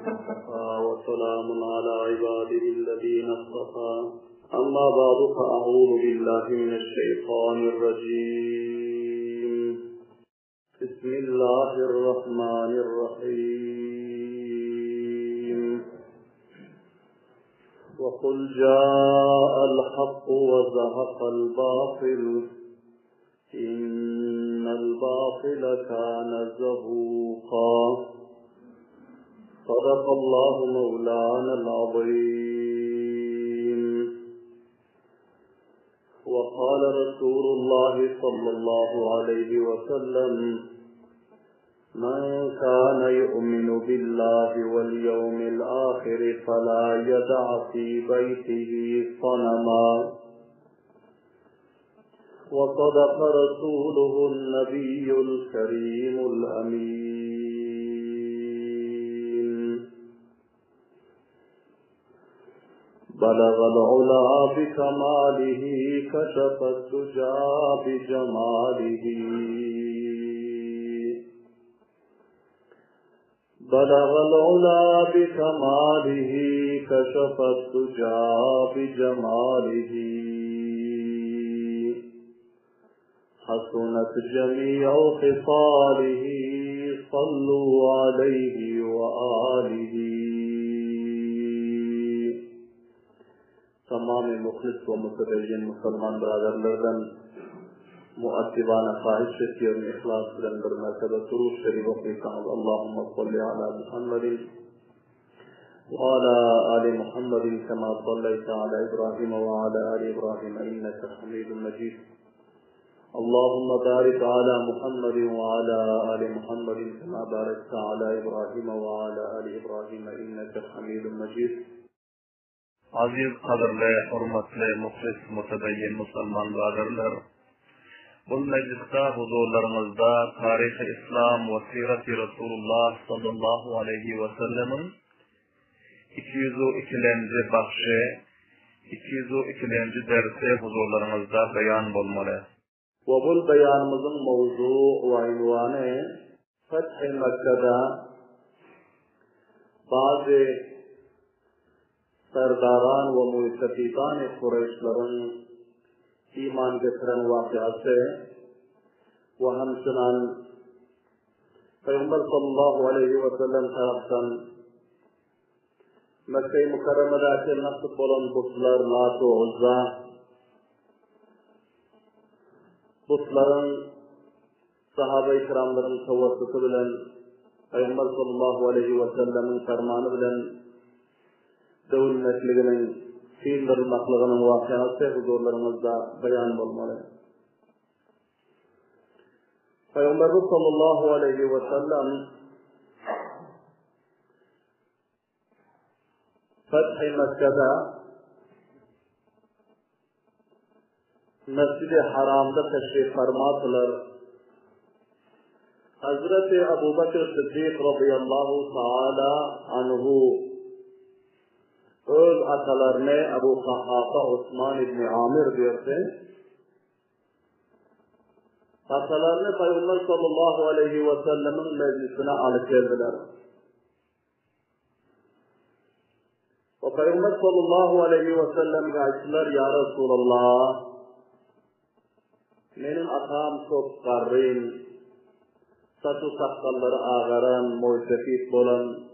وكفى وسلام على عباده الذين اصطفى أما بعد فأعوذ بالله من الشيطان الرجيم بسم الله الرحمن الرحيم وقل جاء الحق وزهق الباطل إن الباطل كان زهوقا صدق الله مولانا العظيم وقال رسول الله صلى الله عليه وسلم من كان يؤمن بالله واليوم الآخر فلا يدع في بيته صنما وصدق رسوله النبي الكريم الأمين بلغ العلا بكماله كشف الدجى بجماله بلغ العلا بكماله كشف الدجى بجماله حسنت جميع خصاله صلوا عليه وآله तमाम मुखलिस व मुतदय्यन मुसलमान बरादरलरdan मुअद्दिबाना ख्वाहिश से और इखलास के अंदर मर्तबा दुरूद शरीफ के साथ अल्लाहुम्मा सल्लि अला मुहम्मदिन व अला आलि मुहम्मदिन कमा सल्लैता अला इब्राहीम व अला आलि इब्राहीम इन्नका हमीदुम मजीद अल्लाहुम्मा बारिक अला मुहम्मदिन व अला आलि मुहम्मदिन कमा बारकता अला इब्राहीम व अला आलि इब्राहीम इन्नका हमीदुम मजीद Aziz kadirli, hurmatli, muhlis, mutadayyin musulman biraderler, bu mecliste huzurlarımızda Tarih-i İslam ve Sirat-i Resulullah sallallahu aleyhi ve sellemin 202. bahşi, 202. dersi huzurlarımızda beyan olmalı. Ve bu beyanımızın mevzu ve ünvanı Feth-i Mekke'de bazı सरदारान व मुतकीबान कुरैशलरन ईमान के खरन वाक़या से व हमचनान पैगंबर सल्लल्लाहु अलैहि वसल्लम तरफन मक्के मुकर्रमा के नस्ब बुलंद बुतलर लात व उज़्ज़ा बुतलरन सहाबा इकरामलरन तवस्सुत बिलन पैगंबर सल्लल्लाहु अलैहि वसल्लम फरमान बिलन दौल नस्लिगन फील मखलगन वाक़या से हुजूरलरमज़दा बयान बोलमाले पैगंबर सल्लल्लाहु अलैहि वसल्लम फत्ह मक्का मस्जिद हराम दा तशरीफ फरमा तुलर हजरत अबू बकर सिद्दीक रज़ियल्लाहु तआला अन्हु öz atalarına Ebu Kahafa Osman İbni Amir diyordu. Atalarını Peygamber sallallahu aleyhi ve sellemin meclisine alıp geldiler. O Peygamber sallallahu aleyhi ve sellem ayettiler, ya Resulallah, benim atam çok karrin, saçı sakalları ağaran, moysefit bolan,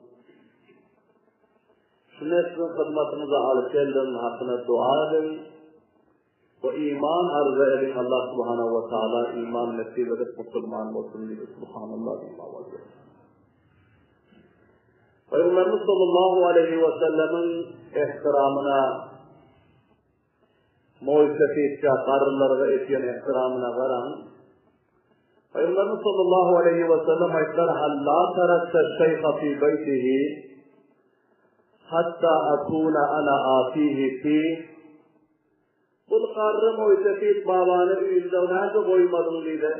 Sünnet'in hizmetimize alıp geldim, hakkına dua edin ve iman arzu edin. Allah subhanahu ve ta'ala iman nasip edip Müslüman olsun diye subhanallah diye. Peygamberimiz sallallahu aleyhi ve sellemin ihtiramına, muizzetçe karınlara etiyen ihtiramına varan, Peygamberimiz sallallahu aleyhi ve sellem ayetler, "Halla tarakta şeyha fi beytihi hatta akuna ana afihi fi." Bu karrı muizzetçe babanı üyünde nerede koymadım diye.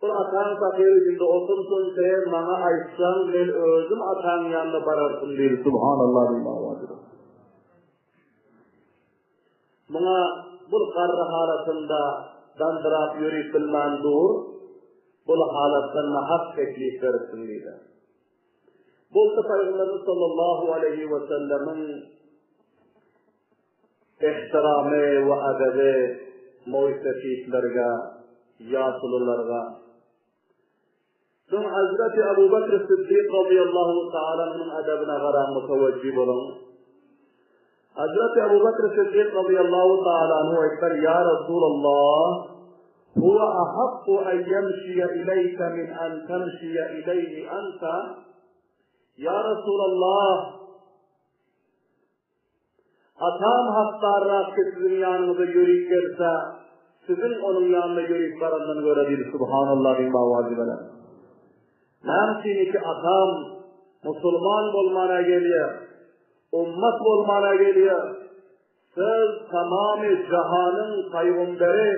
Bu atan fakir içinde otursun diye bana aytsan ben özüm atan yanına bararsın diye subhanallah diye. Buna bu karrı halatında dandırap yürüyüp bilmem dur, bu halattan hak teklif versin diye. Bolsa Peygamberimiz sallallahu aleyhi ve sellemin ihtiramı ve edebi muisefitlerge, yasılılarga. Son Hazreti Ebu Bekir Sıddık radıyallahu ta'ala'nın edebine garan muteveccih olun. Hazreti Ebu Bekir Sıddık radıyallahu ta'ala'nı ekber, Ya Resulallah, huve ahakku en yemşiye ileyke min en temşiye ileyhi ente. Ya Resulallah, atam haktarra sizin yanınıza yürüyüp gelse, sizin onun yanına yürüyüp varandığını görebilir. Subhanallah bin bavazibeler. Nemsini ki atam Müslüman olmana geliyor, ümmet olmana geliyor. Siz tamamı cihanın peygamberi,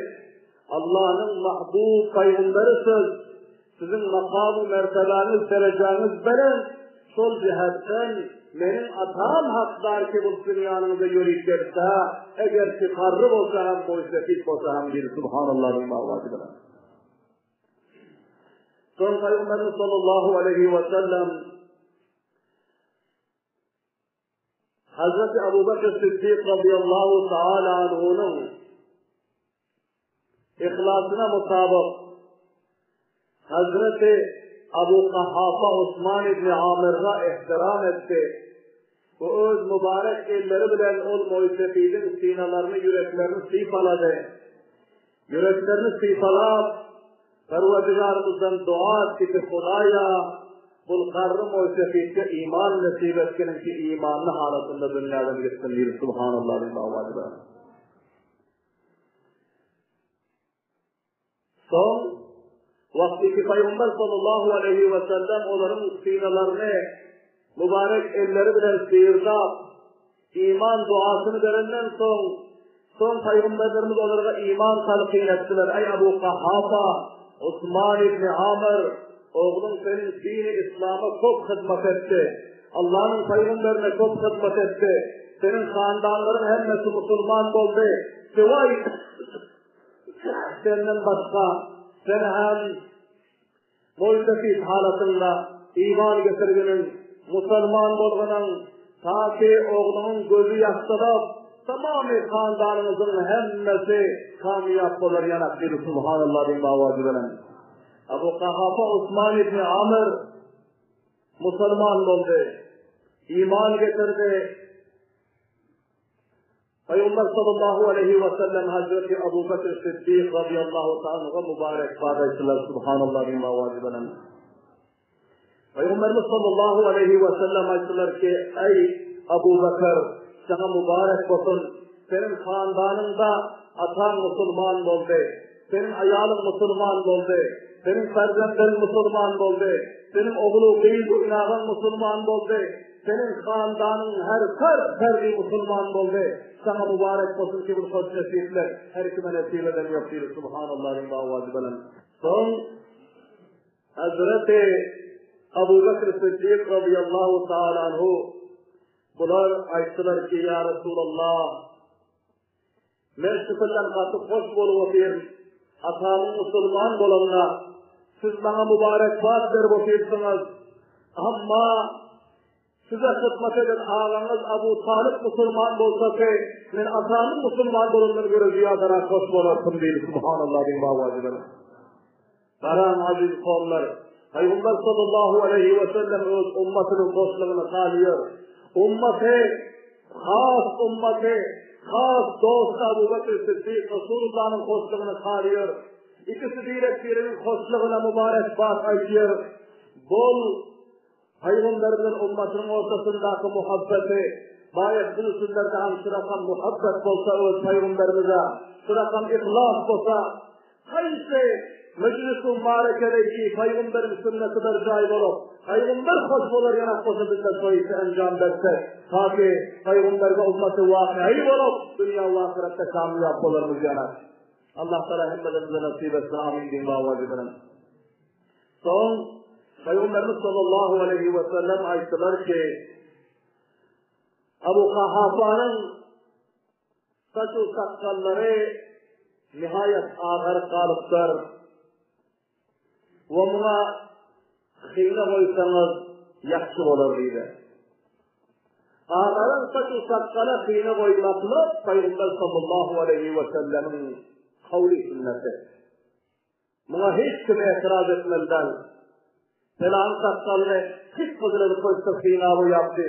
Allah'ın mahbub peygamberisiz. Sizin makamı mertebeniz, dereceniz benim. Sol cihetten benim atam haklar ki bu dünyanızda yürüyüp gelse, eğer ki karrı olsa hem boyusefit olsa hem bir Subhanallah ve mağazıdır. Son Peygamberimiz sallallahu aleyhi ve sellem Hazreti Ebu Bekir Sıddık radıyallahu ta'ala anhu'nun ihlasına mutabık Hazreti Abu Kahafa Osman İbni Amir'a ihtiram etti. Bu öz mübarek elleri bilen ol muisefidin sinalarını, yüreklerini sifaladı. Yüreklerini sifalab, Perverdigarımızdan dua etti ki Hudaya, bu karrı muisefidde iman nasip etkinin ki imanlı halatında dünyadan gitsin diyor. Subhanallah ve avacılar. Son, vaktiki Peygamber sallallahu aleyhi ve sellem onların sinalarını mübarek elleri bilen sıyırda iman duasını verenden son Peygamberlerimiz onlara iman talqin ettiler. Ey Ebu Kahafa, Osman İbni Amir, oğlum senin dini İslam'a çok hizmet etti. Allah'ın Peygamberine çok hizmet etti. Senin handanların hemmesi Müslüman oldu. Sıvay senden başka sen hem muhtefit halatında iman getirginin, Müslüman olgunun, ta ki oğlunun gözü yaşlanıp, tamamı handanımızın hemmesi kamiyat olur yanak bir Subhanallah bin bavacıların. Ebu Kahafa Osman İbni Amir Müslüman oldu, iman getirdi. Peygamber sallallahu aleyhi ve sellem Hazreti Ebu Bekir Sıddık radıyallahu ta'ala mübarek kardeşler Subhanallah bin bavacıların. Peygamberimiz sallallahu aleyhi ve sellem ayettiler ki ey Ebu Bekir sana mübarek olsun. Senin handanında atan Müslüman oldu. Senin ayalın Müslüman oldu. Senin ferzenlerin Müslüman oldu. Senin oğlu beyzu inağın Müslüman oldu. Senin handanın her ferdi Müslüman oldu. Sana mübarek olsun ki bu söz nesipler her kime nesibeden yok değil. Subhanallah'ın bağvacıbelen. Son Hazreti Ebu Bekir Sıddık radıyallahu ta'ala anhu bunlar ayettiler ki ya Resulallah men şükreden katıp hoş bolup olayım atamın Müslüman olanlar siz bana mübarek vaat verip otuyorsunuz ama size hizmet eden ağanız Ebu Talib Müslüman olsa ki men atamın Müslüman olanları göre ziyadara hoş bolarım değil. Subhanallah bin bavacılar. Karan aziz kavimler Peygamber sallallahu aleyhi ve sellem öz ümmetinin dostluğunu sağlıyor. Khas dost Ebu Bekir Sıddık Resulullah'ın dostluğunu sağlıyor. İkisi birinin dostluğuna mübarek vaat aytıyor. Bol Peygamberlerin ümmetinin ortasındaki muhabbeti bayet bilsinlerden sırakan muhabbet olsa öz Peygamberimize sırakan ihlas olsa kayse meclis-i mübarekedeki Peygamberin sünnetidir cahil olup, Peygamber hoş olur yanak olsa bizden soyisi encam verse, ta ki Peygamber'e ümmeti vakıi olup, dünya ve ahirette kamiyap olurmuş yanak. Allah Teala hemmedimize nasip etsin, amin din vacibinin. Son, Peygamberimiz sallallahu aleyhi ve sellem ayettiler ki, Ebu Kahafa'nın saçı sakalları nihayet ağır kalıptır. Ve buna hile koysanız, yaxşı bolar diýdi. Ağaran saçı sakkala kıyına koymakla Peygamber sallallahu aleyhi ve sellemin kavli sünneti. Buna hiç kime etiraz etmeden Selam sakkalı hiç kızıları koysa kıyına bu yaptı.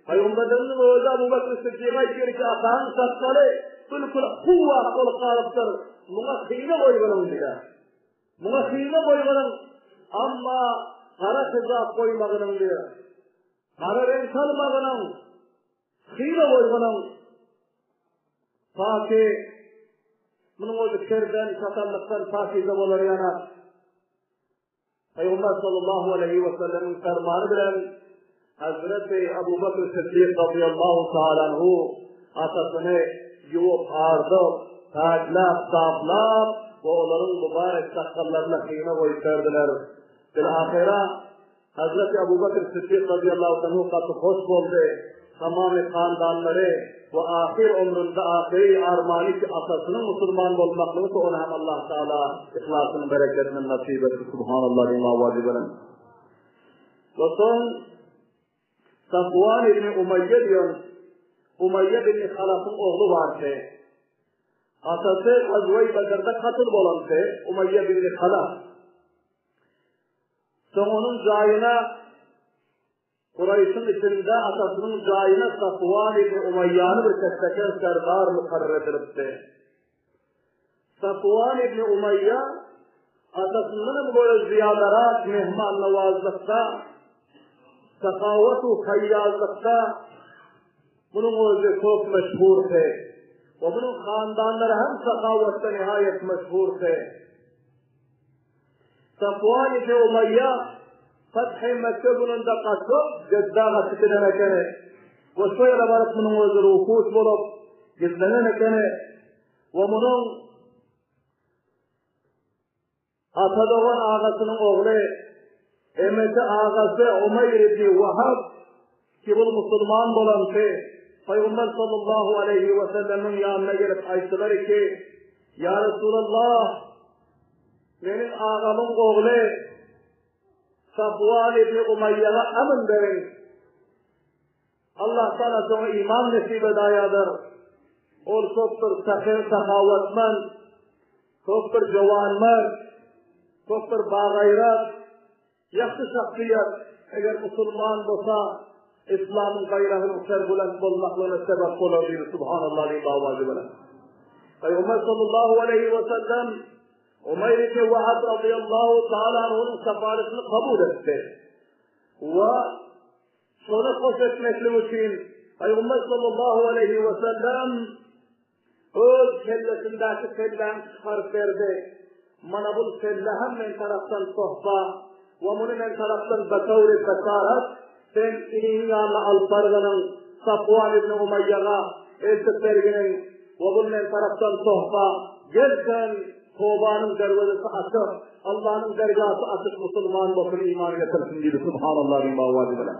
Peygamber'in özü Abu Bakr Sıddık'a diyor ki ağaran sakkalı tülkül kuvvet ol kalıptır. Buna kıyına koymanın diyor. Buna kıyına koymanın ama kara kızak koymanın diyor. Kara renk salmanın kıyına koymanın ta ki bunun o diklerden satanlıktan takize olar yanar. Peygamber sallallahu aleyhi ve sellem'in fermanı bilen Hazreti Abu Bakr Sıddık radıyallahu ta'ala anhu atasını yuvuk ağırdıp, taclap, saplap ve onların mübarek sakallarına kıyına koyup verdiler. Bilahira Hazreti Abu Bakr Sıddık radıyallahu anhu katı hoş oldu. Tamamı kandanları ve ahir ömründe ahiri armani ki atasının Müslüman olmaklığı onu hem Allah Teala ihlasının bereketinin nasip etti. Subhanallah lima vacibelen. Ve son Safvan İbni Umayye diyor. Umayye İbni Halaf'ın oğlu var ki atası Hazve-i Bedir'de katıl olan ki Umayye İbni Halaf. Son onun cayına Kureyş'in içinde atasının cayına Safvan İbni Umayyan'ı bir kestekar serdar mukarrer edilipti. Safvan İbni Umayya atasının böyle ziyadarat, mehman navazlıkta, sakavatu hayyazlıkta bunun özü çok meşhurdu. Ve bunun handanları hem sakavatta nihayet meşhurdu. Safvan İbni Umayya Fath-i Mekke bunun da kaçıp Ceddağa çıkıdan ekene ve şöyle varıp bunun özü rukus bulup gizlenen ekene ve bunun Atadoğan ağasının oğlu emeti ağası Umayr ibn Vahab ki bu Müslüman olan ki Peygamber sallallahu aleyhi ve sellem'in yanına gelip aytılar ki Ya Resulallah benim ağamın oğlu Safvan İbni Umayya'a emin verin. Allah sana sonra iman nesip edayadır. O çoktur sakavatman, çoktur cavanman, çoktur bağayrat, yaxşı şahsiyet. Eğer Müslüman olsa, İslam'ın gayrağının serbulant olmaklığına sebep olabilir. Subhanallah li bağvacı veren. Peygamber sallallahu aleyhi ve sellem Umayr ibn Vahab radıyallahu ta'ala anh'ın sefaretini kabul etti. Ve sonra koş etmekle için Peygamber sallallahu aleyhi ve sellem öz kellesindeki kellem çıkarıp verdi. Mana bu kelle hem men taraftan sohba ve bunu men taraftan betavri besaret sen inin yanına alıp barganın Safvan ibn Umayya'a elçi verginin ve bunu men taraftan sohba gelsen Tövbanın dervazesi açık, Allah'ın dergahı açık Müslüman bakın iman getirsin gibi Subhanallah bin Bağvacı'la.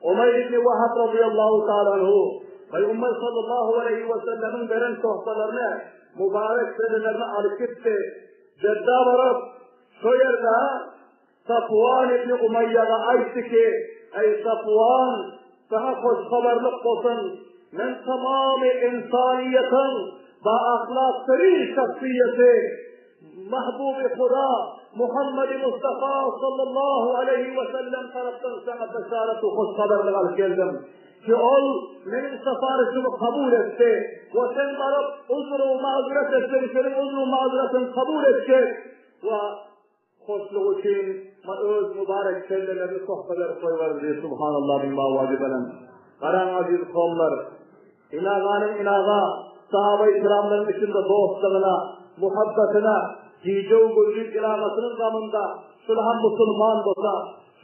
Umayr ibn Vahab radıyallahu ta'ala anhu Peygamber sallallahu aleyhi ve sellem'in veren sohbalarını mübarek senelerini alıp gitti. Cedda varıp şu yerde Safvan ibn Umayya'ya ayıttı ki ey Safvan sana hoş haberlik olsun men tamamı insaniyetin baahlak-tari şahsiyeti Mahbub-i Huda Muhammed Mustafa sallallahu aleyhi ve sellem taraftan sana beşareti hoş haberlik alıp geldim. Ki ol benim sifaretimi kabul etti ve sen varıp uzru mazeret etsin, senin uzru mazeretin kabul edecek ve hoşluğu için öz mübarek kellelerini sohbeler koyuver diye Subhanallah bin Bağvacı'dan. Karan aziz kavmlar, inağanın inağa, sahabe-i kiramların içinde dostluğuna, muhabbetine, cice-u gülcük ilağasının zamında, şulhan Müslüman olsa,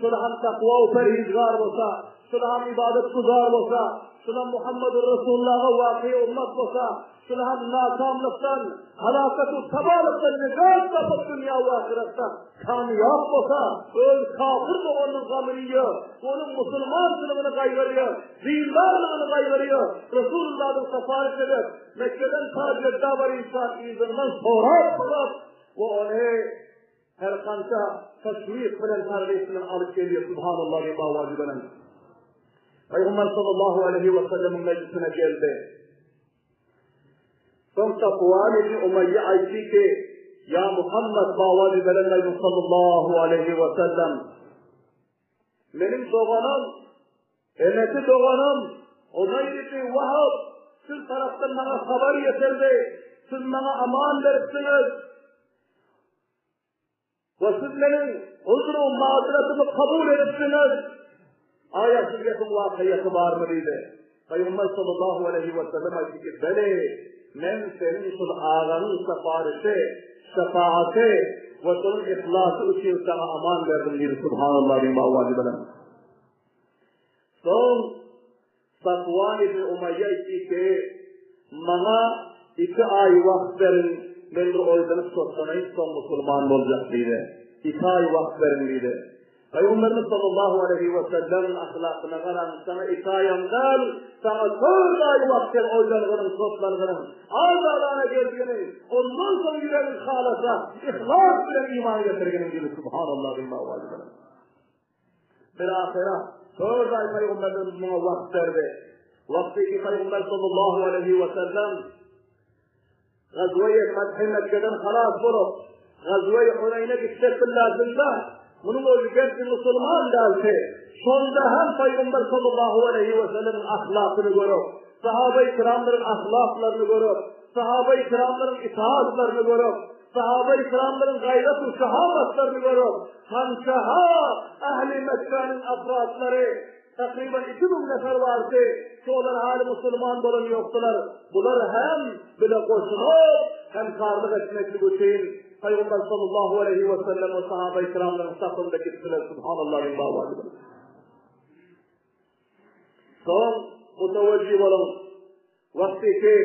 şulhan takva-u perhizgar olsa, şulhan ibadet kuzar olsa, şulhan Muhammed-ur Resulullah'a vakı ummet olsa, şulhan nakamlıktan, halakat-u tabalıktan, nizam kapıp dünya ve ahirette kamiyab olsa, öz kafir doğanın gamiliyor, onun Müslüman sınıfını kaybediyor, dindarlığını kaybediyor, Resulullah'ın sefaret edip, Mekke'den tacirde var insan izinden sonra ve onu her kanca teşvik bilen terbiyesinden alıp geliyor. Subhanallah ve mavacibenen. Peygamber sallallahu aleyhi ve sellem'in meclisine geldi. Son Safvan ibn Umayye aytti ki, ya Muhammed mavacibenen sallallahu aleyhi ve sellem, benim doğanım, emeti doğanım, Uzayr ibn Vahab, siz taraftan bana haber getirdi, siz bana aman verirsiniz. Ve siz benim uzun mazeretimi kabul edersiniz. Ayasızlıkın vakiyeti var mı dedi. Peygamber sallallahu aleyhi ve sellem ayette ki, beli, men senin için ağanın şefaati ve onun ihlası için sana aman verdim dedi. Subhanallah ve ma'vacibenen. Son Safvan ibn Umayye ayette ki, bana 2 ay vakt verin, ben bir oydanıp sorsanayım, son Müslüman olacak dedi. 2 ay vakt verin dedi. Peygamberimiz sallallahu aleyhi ve sellem'in ahlakına karan sana 2 ayından, sana 4 ay vakt ver oydanıp sorsanayım, azalana gelginin, ondan sonra yüreğin halasa, ihlas ile iman getirginin gibi. Subhanallah ve ma'vacibenen. Bir ahira, 4 ay Peygamberimiz bana vakt verdi. Vakti ki Peygamber sallallahu aleyhi ve sellem Gazve-i Mekke'den halas bulup Gazve-i Huneyn'e gitmek lazımda bunun o yüce Müslüman dersi sonunda hem Peygamber sallallahu aleyhi ve sellem'in ahlakını görüp sahabe-i kiramların ahlaklarını görüp sahabe-i kiramların itaatlarını görüp sahabe-i kiramların gayret-ı şehadatlarını görüp hançaha ehli Mekke'nin afratları takriben 2000 nefer vardı. Çoğuları hali Müslüman olan yoktular. Bunlar hem bile koşunup hem karlık etmekli için Peygamber sallallahu aleyhi ve sellem ve sahabe-i kiramların safında gittiler. Subhanallah ve ma'vacibenen. Son mutevecih olun. Vakti ki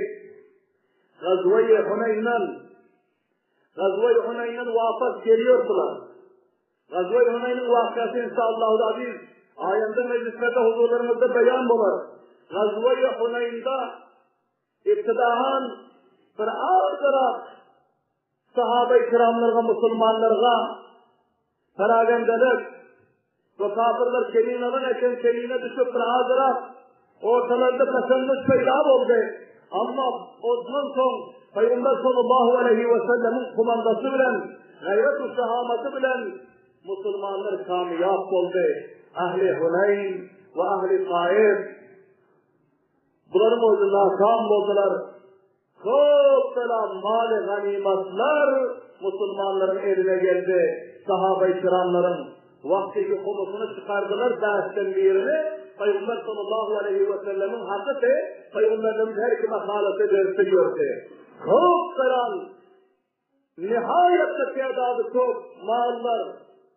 Gazve-i Huneyn'den vapat geliyordular. Gazve-i Huneyn'in vakası inşallahü aziz ayında meclislerde huzurlarımızda beyan olur. Gazve-i Huneyn'de iptidahan bir ağır sahabe-i kiramlarga, Müslümanlarga feragendelik ve kafirler kelinalın eken keline düşüp bir ağır ortalarda taşınmış peyda oldu. Ama ondan sonra Peygamber sallallahu aleyhi ve sellem'in kumandası bilen, gayret-ı şehamatı bilen Müslümanlar kamiyap oldu. Ahli Huneyn ve ahli Taif bunların oydu nakam oldular. Çok selam mali ganimetler Müslümanların eline geldi. Sahabe-i kiramların vaktiki humusunu çıkardılar dersten birini. Peygamber sallallahu aleyhi ve sellem'in hadisi Peygamberimiz her iki makalesi dersi gördü. Çok selam nihayette tedadı çok mallar,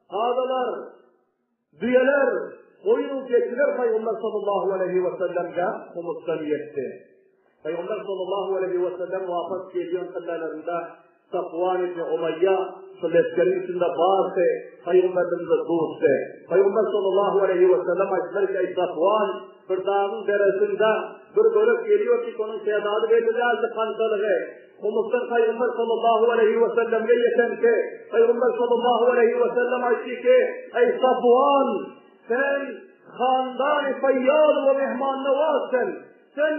hadalar, düyeler, oyun geçiler Peygamber sallallahu aleyhi ve sellem'de humustan yetti. Peygamber sallallahu aleyhi ve sellem vafat geliyon kıllarında Safvan ibn Umayye sülletlerin içinde bağırdı, Peygamberimize doğuştu. Peygamber sallallahu aleyhi ve sellem açtılar ki Safvan bir dağın deresinde bir bölük geliyor ki onun seyadatı belirlerdi kansalığı. Humustan Peygamber sallallahu aleyhi ve sellem'e yeten ki Peygamber sallallahu aleyhi ve sellem açtı ki ey Safvan sen Khandan-ı Feyyad ve mehman nevazsın. Sen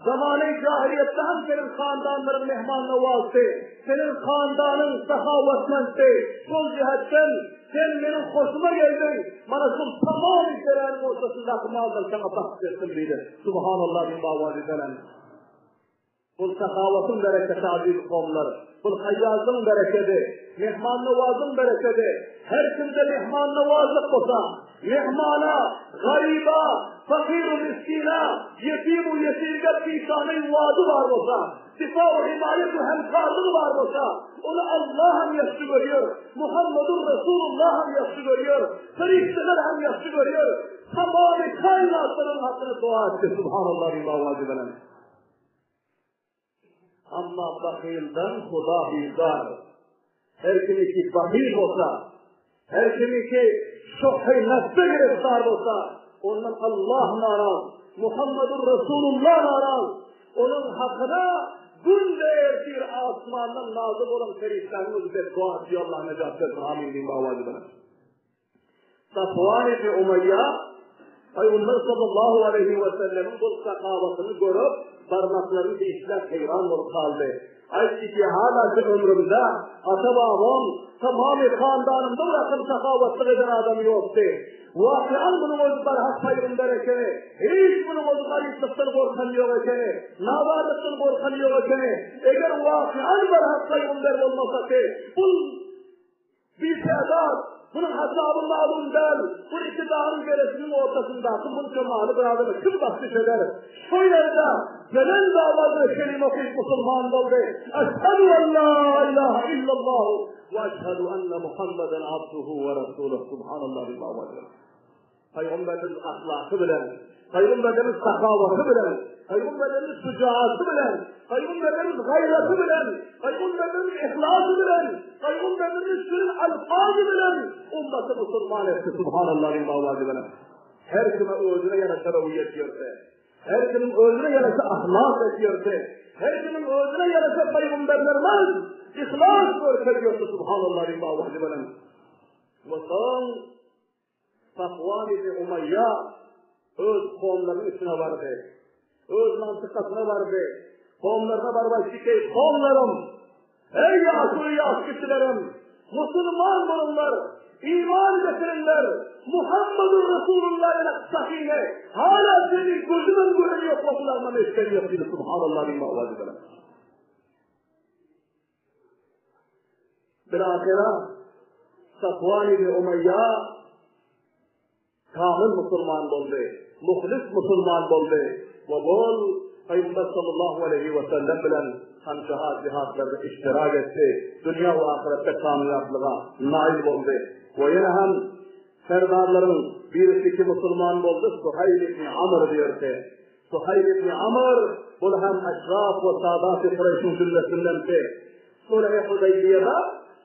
zamanı cahiliyetten senin handanların mehman nevazdı. Senin handanın sahavetmendi. Sol cihetten sen benim hoşuma geldin. Bana şu tamam işlerin ortasında akmaldan sana takdir ettim dedi. Subhanallah bin ma'vacibenen. Bu sahavetin bereketi aziz kavimler. Bu hayyazın bereketi. Mehman nevazın bereketi. Her kimde mehman nevazlık olsa, mehmana, gariba, fakir-u miskina, yetim-u yetimde pişanı vaadi var olsa, difa-u himayet-u hemkarlığı var olsa, onu Allah hem yaşlı görüyor, Muhammedun Resulullah hem yaşlı görüyor, Ferişteler hem yaşlı görüyor, tamamı kainatların hakkını dua etti. Subhanallah ve ma'vacibenen. Ama bakilden Huda hizar. Her kimi ki bakil olsa, her kimi ki şuh-i nefse giriftar olsa, ondan Allah naraz, Muhammedun Resulullah naraz, onun hakkına Günde bir asmandan nazım olan ferişlerimiz ve dua ediyor Allah necat etsin. Amin diyeyim avazı bana. Safvan ibn Umayya Peygamber sallallahu aleyhi ve sellem'in bu sakavatını görüp parmaklarını değiştiler, heyran olup kaldı. Ayşe ki hala ömrümde ata-babam tamamı kandanımda bırakıp sakavatlık eden adam yoktu. Vakian bunun özgür hak payında ekeni, hiç bunun özgür ayıplıktan korkan yok ekeni, navadıktan korkan yok ekeni. Eğer vakian bir hak payında olmasa ki, bu bir şeyler, bunun hesabı malum değil, bu iktidarın geresinin ortasında, bunun cemaali beraber kim bakış eder? Şöyle de, gelen dağlarda kelime okuyup Müslüman oldu. Eşhedü en la ilahe illallah ve eşhedü enne Muhammeden abduhu ve resuluhu. Subhanallah ve bağlıdır. Peygamberimiz ahlakı bilen, Peygamberimiz sakavatı bilen, Peygamberimiz şücaatı bilen, Peygamberimiz gayreti bilen, Peygamberimiz ihlası bilen, Peygamberimiz sürün alfazı bilen, ümmeti Müslüman etti. Subhanallah ve bağlıdır. Her kime özüne yaraşa reviyet görse, her kimin özüne yaraşa ahlak ediyorsa, her kimin özüne yaraşa Peygamberlerimiz ihlas görse Subhanallah ve bağlıdır. Ve son Safvan ibn Umayya öz kavmlarının içine vardı. Öz mantıkasına vardı. Kavmlarına vardı ki kavmlarım, ey akıllı kişilerim, Müslüman bulunlar, iman getirinler, Muhammedur Resulullah'ın sahine, hala seni gözümün görünüyor kokularına meşgul yapıyor. Subhanallah ve bağlıdır. Bilahira Safvan ibn Umayya kamil Müslüman oldu, muhlis Müslüman oldu ve bol Peygamber sallallahu aleyhi ve sellem bilen hamşahat cihatlarda iştirak etti. Dünya ve ahirette kamiliyatlığa nail oldu. Ve yine hem serdarların birisi ki Müslüman oldu, Suhayl ibn Amr diyordu. Suhayl ibn Amr, bu hem eşraf ve sadat-ı Kureyş'in cümlesindense. Sulh-i Hudeybiye'de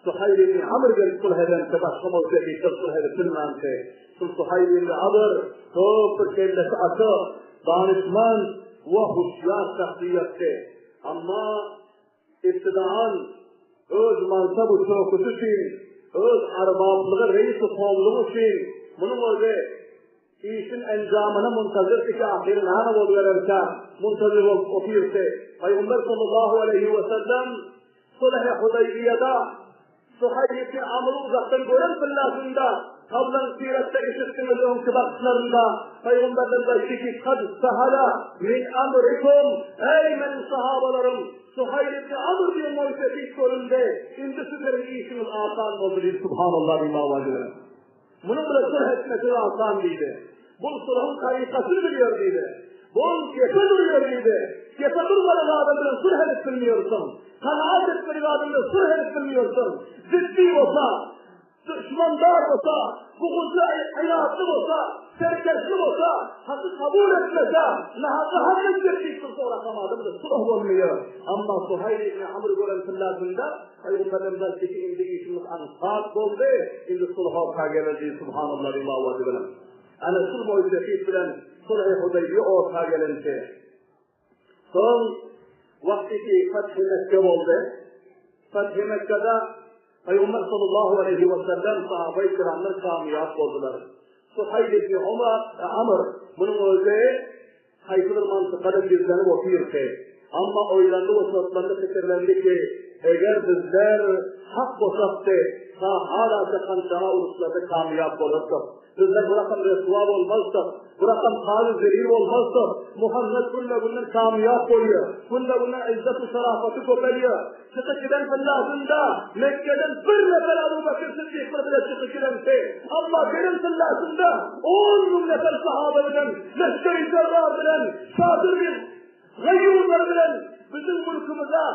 Suhayl ibn Amr gelip sulh eden başka mevzeki sulh edilmemse. Suhayl ibn Amr çok kendisi açık, danışman ve huşyar şahsiyetti. Ama iktidaan öz mansabı çokusu için, öz arbablığı reis-i kovluğu için bunun öyle işin encamına muntazır ki ahir nâne ol verirse, muntazır okuyursa, Peygamber sallallahu aleyhi ve sellem Sulh-i Hudeybiye'de Suhayl ibn Amr'ı uzaktan gören fırlasında kablan sirette işittiniz onun kıbakçılarında Peygamber'den ki kad sahala min amrikum ey benim sahabalarım Suhayl ibn Amr diye muhabbeti sorunde şimdi sizlerin işiniz asan oldu diye Subhanallah ve mağazı. Bunun bile sulh etmesi asan değildi. Bu sulhun tarikasını biliyor değildi. Bu yasa duruyor değildi. Yasa durmadan adamla sulh ettirmiyorsun. Kanaat etmeli adamla sulh ettirmiyorsun. Ciddi olsa, düşmandar olsa, hukuklu hayatlı olsa, serkeşli olsa, hakkı kabul etmese, hakkı hak ettireceksin sonra kamadım da sulh olmuyor. Ama Suhayl ibn Amr gören fırlatında, Peygamber'den ki indi işimiz ansat oldu, indi sulha kageledi, Subhanallah ve mağazı bilen. Yani sulh muhabbeti bilen, Sulh-i Hudeybiye orta gelince. Son vaktiki Fethi Mekke oldu. Fethi Mekke'de Peygamber sallallahu aleyhi ve sellem sahabe-i kiramlar kamiyat oldular. Suhayl ibn Amr bunun özü hayfıdır mantıkada gizlenip okuyurdu. Ama oylandı ve sotlandı fikirlendi ki eğer bizler hak boşaktı hala sekançana uruslarda kamiyat olursak, bizler bırakın resvav olmazsak, bırakın hali zelil olmazsak, Muhammed bunlar kamiyat oluyor. Bunlar izzet-i şarafati kopeliyor. Çıkı giden fillahında, Mekke'den bir nefer Abu Bakır Sıddık'la bile çıkı gidense, ama benim fillahında 10 nefer sahabe bilen, leşker-i cerrah bilen, şadır bir gayyumlar bilen, bizim mülkümüze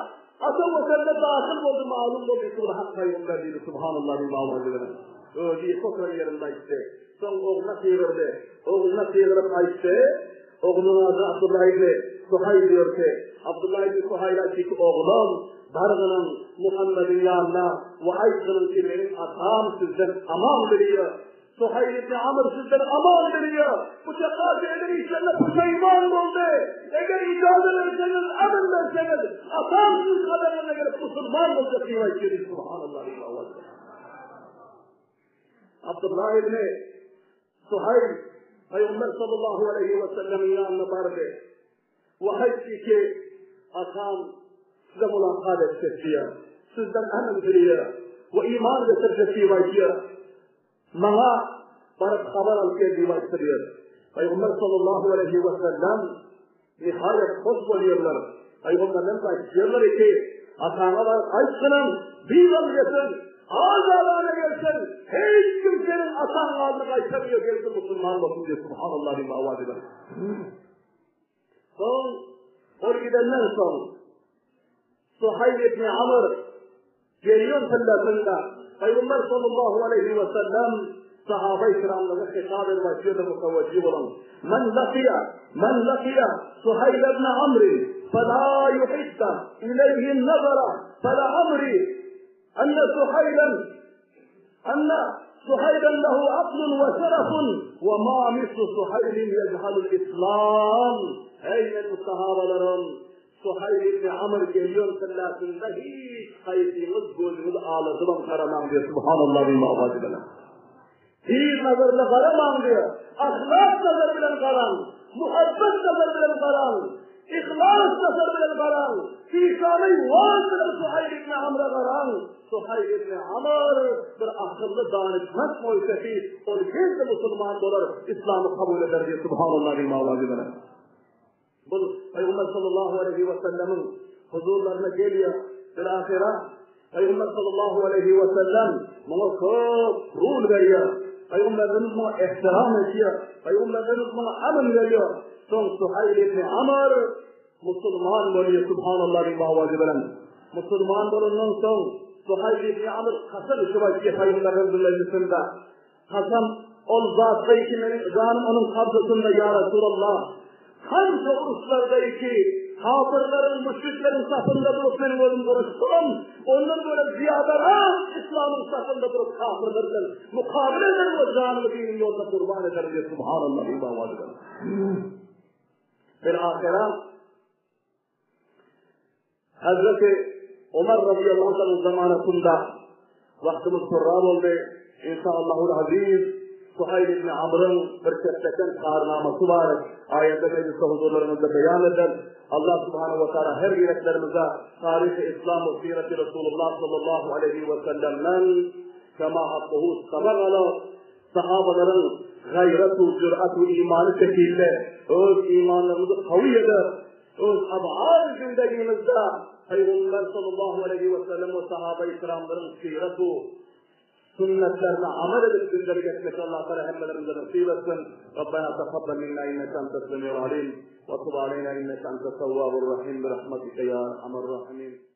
Ata vatanda dahil oldu, malum oldu. Sonra hak Peygamber dedi, Subhanallah ve mağazı. Öyle sofra yerinde işte. Son oğluna sıyırırdı. Oğluna sıyırıp açtı. Oğlunun adı Abdullah ibn Suhayl diyor ki, Abdullah ibn Suhayl'a ki oğlum, dargının Muhammed'in yanına ve aykının ki benim atam sizden aman veriyor. Suhayl ibn Amr sizden aman veriyor. Bu cekatı edilişlerine pişman oldu. Eğer icazı verirseniz, emin verseniz, atarsız kaderine gelip Müslüman olacak diye içeriz. Subhanallah. Abdullah ibn Suhayl Peygamber sallallahu aleyhi ve sellem'in yanına vardı. Vahaytti ki atam size mülakat edecek. Sizden emin veriyor. Ve iman getirecek diye bana barıp haber alıp geldiği başlıyor. Peygamber sallallahu aleyhi ve sellem nihayet hoş oluyorlar. Peygamberden başlıyorlar ki atana var aşkının bir vazgetin, azalana gelsin, hiç kimsenin atan ağzını kaçamıyor gelsin Müslüman olsun diye subhanallah bir avaz eder. Son, or gidenden son, Suhayl ibn Amr geliyor sallasında Peygamber sallallahu aleyhi ve sellem sahabe-i kiramlara hitap ediyor mutevecih olan men lakiya Suhayl ibn Amr فلا يحد إليه النظر فلا أمري أن سهيلا له عقل وشرف وما مثل سهيل يجهل الإسلام. أين الصحابة Suhayl ibn Amr geliyor sallasında hiç kayıtımız gözümüz ağlatılan karamam diyor. Subhanallah bir mağaz edene. Hiç nazarla karamam diyor. Ahlak nazarıyla karam. Muhabbet nazarıyla karam. İhlas nazarıyla karam. Fîşâne-i vâzıdır Suhayl ibn Amr'a karam. Suhayl ibn Amr bir akıllı danışmak muhifeti. O gizli Müslüman olur. İslam'ı kabul eder diyor. Subhanallah bir mağaz edene. Bu Peygamber sallallahu aleyhi ve sellem'in huzurlarına geliyor. Bilahira Peygamber sallallahu aleyhi ve sellem bana çok ruh veriyor. Peygamberimiz bana ihtiram ediyor. Peygamberimiz bana amin veriyor. Son Suhayl ibn Amr Müslüman oluyor. Subhanallah bir mağazı veren. Müslüman olundan son Suhayl ibn Amr kasam işi başlıyor Peygamberimizin meclisinde. Kasam ol zatı ki canım onun kabzasında ya Resulallah. Hangi uluslardaki kafirlerin, müşriklerin safında durup benim oğlum konuştum, ondan böyle ziyadalar İslam'ın safında durup kafirlerden mukabele ederim o canımı dinin yolda kurban ederim diye subhanallah imam vazidir. Bir ahira Hazreti Ömer radıyallahu anh zamanında vaktimiz kurran oldu. İnşallahul aziz Suhayl ibn Amr'ın bir çeşitlen karnaması var. Ayette mecliste huzurlarımızda beyan eder. Allah subhanahu ve teala her yüreklerimize tarih-i İslam ve siret-i Resulullah sallallahu aleyhi ve sellem'den kema hakkuhu sabagalı sahabaların gayretu, cürat-u imanı şekilde öz imanlarımızı kavi eder. Öz ab'ad gündegimizde Peygamber sallallahu aleyhi ve sellem ve sahabe-i kiramların siret-u sünnetlerine amel edip gündelik etmek Allah Teala hemmelerimize nasip etsin. Rabbena taqabbal minna inneke entes semiyul alim ve tub aleyna inneke entes tevvabur rahim bi rahmetike ya erhamer rahimin.